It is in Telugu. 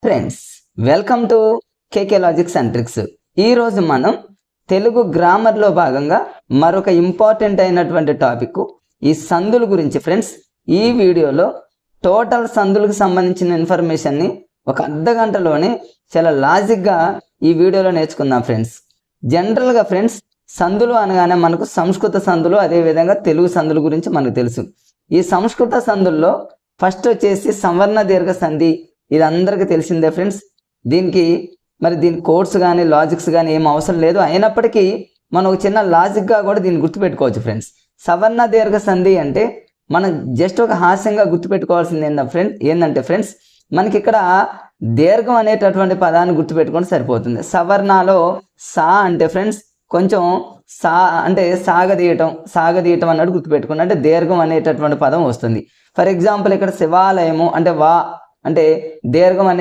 Friends, welcome to KK logics and tricks. ఈరోజు మనం తెలుగు గ్రామర్లో భాగంగా మరొక ఇంపార్టెంట్ అయినటువంటి టాపిక్ ఈ సందుల గురించి. ఫ్రెండ్స్, ఈ వీడియోలో టోటల్ సందులకు సంబంధించిన ఇన్ఫర్మేషన్ని ఒక అర్ధ గంటలోనే చాలా లాజిక్గా ఈ వీడియోలో నేర్చుకుందాం. ఫ్రెండ్స్, జనరల్గా ఫ్రెండ్స్ సందులు అనగానే మనకు సంస్కృత సందులు, అదేవిధంగా తెలుగు సందుల గురించి మనకు తెలుసు. ఈ సంస్కృత సందుల్లో ఫస్ట్ వచ్చేసి సవర్ణ దీర్ఘ సంధి. ఇది అందరికీ తెలిసిందే ఫ్రెండ్స్. దీని కోడ్స్ కానీ లాజిక్స్ కానీ ఏం అవసరం లేదు. అయినప్పటికీ మనం ఒక చిన్న లాజిక్గా కూడా దీన్ని గుర్తుపెట్టుకోవచ్చు ఫ్రెండ్స్. సవర్ణ దీర్ఘ సంధి అంటే మనం జస్ట్ ఒక హాస్యంగా గుర్తుపెట్టుకోవాల్సింది ఏంటంటే ఫ్రెండ్స్, మనకి ఇక్కడ దీర్ఘం అనేటటువంటి పదాన్ని గుర్తుపెట్టుకుంటే సరిపోతుంది. సవర్ణలో సా అంటే ఫ్రెండ్స్ కొంచెం సా అంటే సాగదీయటం అన్నట్టు గుర్తుపెట్టుకోండి. అంటే దీర్ఘం అనేటటువంటి పదం వస్తుంది. ఫర్ ఎగ్జాంపుల్ ఇక్కడ శివాలయము అంటే వా అంటే దీర్ఘం